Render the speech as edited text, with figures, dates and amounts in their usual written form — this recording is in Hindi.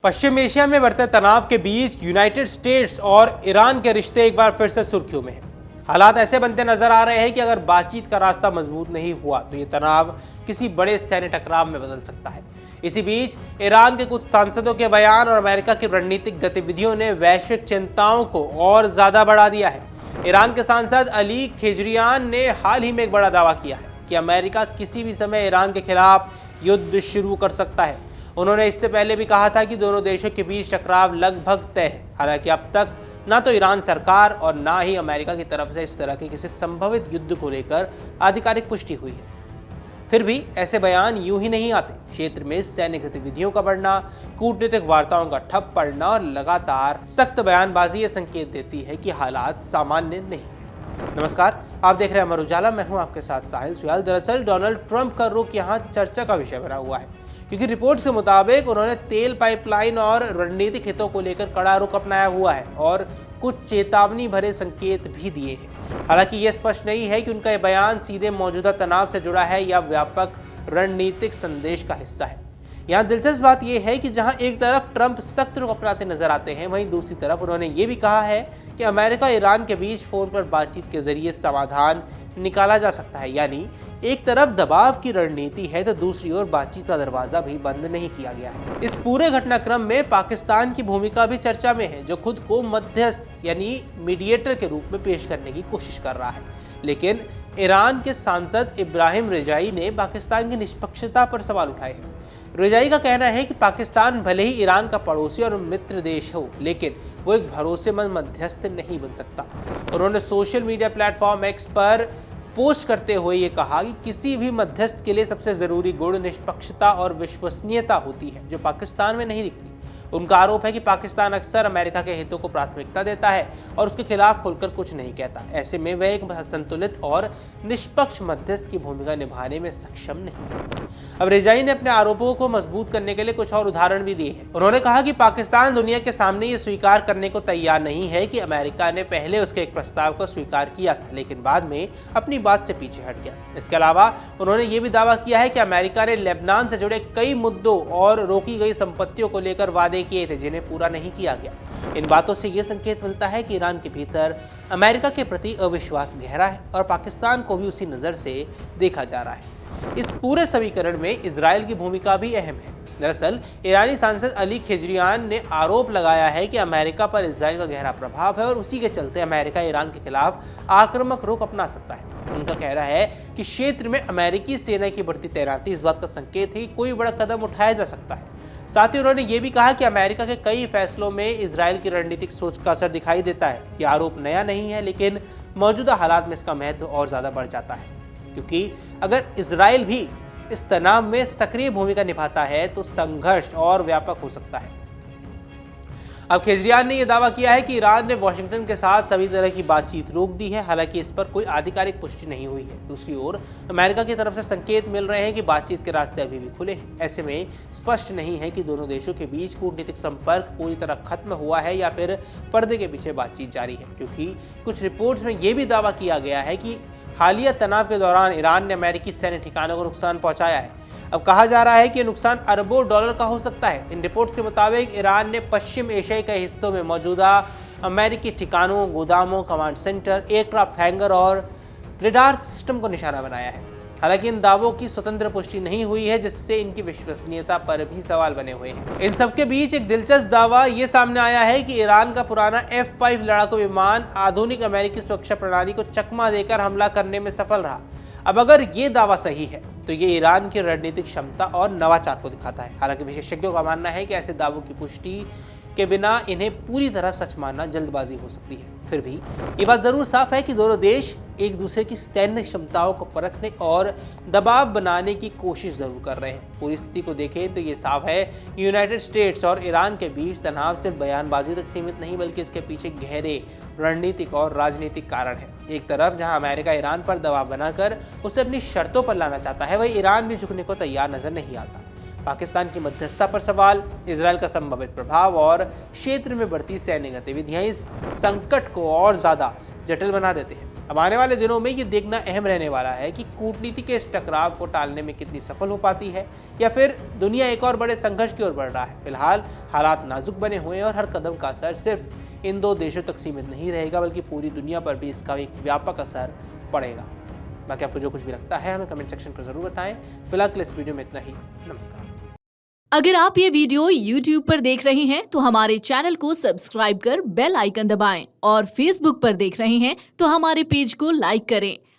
पश्चिम एशिया में बढ़ते तनाव के बीच यूनाइटेड स्टेट्स और ईरान के रिश्ते एक बार फिर से सुर्खियों में हैं। हालात ऐसे बनते नजर आ रहे हैं कि अगर बातचीत का रास्ता मजबूत नहीं हुआ तो ये तनाव किसी बड़े सैन्य टकराव में बदल सकता है। इसी बीच ईरान के कुछ सांसदों के बयान और अमेरिका की रणनीतिक गतिविधियों ने वैश्विक चिंताओं को और ज्यादा बढ़ा दिया है। ईरान के सांसद अली खेजरियान ने हाल ही में एक बड़ा दावा किया है कि अमेरिका किसी भी समय ईरान के खिलाफ युद्ध शुरू कर सकता है। उन्होंने इससे पहले भी कहा था कि दोनों देशों के बीच टकराव लगभग तय है। हालांकि अब तक ना तो ईरान सरकार और ना ही अमेरिका की तरफ से इस तरह के किसी संभावित युद्ध को लेकर आधिकारिक पुष्टि हुई है। फिर भी ऐसे बयान यूं ही नहीं आते। क्षेत्र में सैन्य गतिविधियों का बढ़ना, कूटनीतिक वार्ताओं का ठप पड़ना और लगातार सख्त बयानबाजी ये संकेत देती है कि हालात सामान्य नहीं है। नमस्कार, आप देख रहे हैं अमर उजाला। मैं हूं आपके साथ साहिल सुयाल। दरअसल डोनाल्ड ट्रंप का रुख यहाँ चर्चा का विषय बना हुआ है, क्योंकि रिपोर्ट्स के मुताबिक उन्होंने तेल पाइपलाइन और रणनीतिक हितों को लेकर कड़ा रुख अपनाया हुआ है और कुछ चेतावनी भरे संकेत भी दिए हैं। हालांकि यह स्पष्ट नहीं है कि उनका यह बयान सीधे मौजूदा तनाव से जुड़ा है या व्यापक रणनीतिक संदेश का हिस्सा है। यहाँ दिलचस्प बात यह है कि जहां एक तरफ ट्रंप सख्त रुख अपनाते नजर आते हैं, वहीं दूसरी तरफ उन्होंने ये भी कहा है कि अमेरिका ईरान के बीच फोन पर बातचीत के जरिए समाधान निकाला जा सकता है। यानी एक तरफ दबाव की रणनीति है तो दूसरी ओर बातचीत का दरवाजा भी बंद नहीं किया गया है। इस पूरे घटनाक्रम में पाकिस्तान की भूमिका भी चर्चा में है, जो खुद को मध्यस्थ यानी मीडिएटर के रूप में पेश करने की कोशिश कर रहा है। लेकिन ईरान के सांसद इब्राहिम रेजाई ने पाकिस्तान की निष्पक्षता पर सवाल उठाए हैं। रेजाई का कहना है कि पाकिस्तान भले ही ईरान का पड़ोसी और मित्र देश हो, लेकिन वो एक भरोसेमंद मध्यस्थ नहीं बन सकता। उन्होंने सोशल मीडिया प्लेटफॉर्म एक्स पर पोस्ट करते हुए ये कहा कि किसी भी मध्यस्थ के लिए सबसे जरूरी गुण निष्पक्षता और विश्वसनीयता होती है, जो पाकिस्तान में नहीं दिखती। उनका आरोप है कि पाकिस्तान अक्सर अमेरिका के हितों को प्राथमिकता देता है और उसके खिलाफ खुलकर कुछ नहीं कहता। ऐसे में वह एक संतुलित और निष्पक्ष मध्यस्थ की भूमिका निभाने में सक्षम नहीं है। अब रेजाई ने अपने आरोपों को मजबूत करने के लिए कुछ और उदाहरण भी दिए हैं। उन्होंने कहा कि पाकिस्तान दुनिया के सामने ये स्वीकार करने को तैयार नहीं है कि अमेरिका ने पहले उसके एक प्रस्ताव को स्वीकार किया था, लेकिन बाद में अपनी बात से पीछे हट गया। इसके अलावा उन्होंने ये भी दावा किया है कि अमेरिका ने लेबनान से जुड़े कई मुद्दों और रोकी गई संपत्तियों को लेकर वादे किए थे, जिन्हें पूरा नहीं किया गया। इन बातों से यह संकेत मिलता है कि ईरान के भीतर अमेरिका के प्रति अविश्वास गहरा है और पाकिस्तान को भी उसी नजर से देखा जा रहा है। इस पूरे समीकरण में इजराइल की भूमिका भी अहम है। दरअसल ईरानी सांसद अली खेजरियान ने आरोप लगाया है कि अमेरिका पर इजराइल का गहरा प्रभाव है और उसी के चलते अमेरिका ईरान के खिलाफ आक्रामक रुख अपना सकता है। उनका कहना है कि क्षेत्र में अमेरिकी सेना की बढ़ती तैनाती इस बात का संकेत है कि कोई बड़ा कदम उठाया जा सकता है। साथ ही उन्होंने ये भी कहा कि अमेरिका के कई फैसलों में इजराइल की रणनीतिक सोच का असर दिखाई देता है। ये आरोप नया नहीं है, लेकिन मौजूदा हालात में इसका महत्व और ज्यादा बढ़ जाता है, क्योंकि अगर इजराइल भी इस तनाव में सक्रिय भूमिका निभाता है तो संघर्ष और व्यापक हो सकता है। अब केजरीवाल ने यह दावा किया है कि ईरान ने वॉशिंगटन के साथ सभी तरह की बातचीत रोक दी है। हालांकि इस पर कोई आधिकारिक पुष्टि नहीं हुई है। दूसरी ओर अमेरिका की तरफ से संकेत मिल रहे हैं कि बातचीत के रास्ते अभी भी खुले हैं। ऐसे में स्पष्ट नहीं है कि दोनों देशों के बीच कूटनीतिक संपर्क पूरी तरह खत्म हुआ है या फिर पर्दे के पीछे बातचीत जारी है, क्योंकि कुछ रिपोर्ट्स में यह भी दावा किया गया है कि हालिया तनाव के दौरान ईरान ने अमेरिकी सैन्य ठिकानों को नुकसान पहुंचाया है। अब कहा जा रहा है कि नुकसान अरबों डॉलर का हो सकता है। इन रिपोर्ट्स के मुताबिक ईरान ने पश्चिम एशिया के हिस्सों में मौजूदा अमेरिकी ठिकानों, गोदामों, कमांड सेंटर, एयरक्राफ्ट हैंगर और रडार सिस्टम को निशाना बनाया है। हालांकि इन दावों की स्वतंत्र पुष्टि नहीं हुई है, जिससे इनकी विश्वसनीयता पर भी सवाल बने हुए हैं। इन सबके बीच एक दिलचस्प दावा ये सामने आया है कि ईरान का पुराना F-5 लड़ाकू विमान आधुनिक अमेरिकी सुरक्षा प्रणाली को चकमा देकर हमला करने में सफल रहा। अब अगर ये दावा सही है तो ये ईरान की रणनीतिक क्षमता और नवाचार को दिखाता है। हालांकि विशेषज्ञों का मानना है कि ऐसे दावों की पुष्टि के बिना इन्हें पूरी तरह सच मानना जल्दबाजी हो सकती है। फिर भी ये बात जरूर साफ है कि दोनों देश एक दूसरे की सैन्य क्षमताओं को परखने और दबाव बनाने की कोशिश जरूर कर रहे हैं। पूरी स्थिति को देखें तो ये साफ है कि यूनाइटेड स्टेट्स और ईरान के बीच तनाव सिर्फ बयानबाजी तक सीमित नहीं, बल्कि इसके पीछे गहरे रणनीतिक और राजनीतिक कारण है। एक तरफ जहां अमेरिका ईरान पर दबाव बनाकर उसे अपनी शर्तों पर लाना चाहता है, वहीं ईरान भी झुकने को तैयार नजर नहीं आता। पाकिस्तान की मध्यस्थता पर सवाल, इजराइल का संभावित प्रभाव और क्षेत्र में बढ़ती सैन्य गतिविधियां इस संकट को और ज्यादा जटिल बना देते हैं। अब आने वाले दिनों में ये देखना अहम रहने वाला है कि कूटनीति के इस टकराव को टालने में कितनी सफल हो पाती है या फिर दुनिया एक और बड़े संघर्ष की ओर बढ़ रहा है। फिलहाल हालात नाजुक बने हुए हैं और हर कदम का असर सिर्फ इन दो देशों तक सीमित नहीं रहेगा, बल्कि पूरी दुनिया पर भी इसका एक व्यापक असर पड़ेगा। बाकी आपको जो कुछ भी लगता है हमें कमेंट सेक्शन पर जरूर बताएं। फिलहाल के इस वीडियो में इतना ही। नमस्कार। अगर आप ये वीडियो YouTube पर देख रहे हैं तो हमारे चैनल को सब्सक्राइब कर बेल आइकन दबाएं और Facebook पर देख रहे हैं तो हमारे पेज को लाइक करें।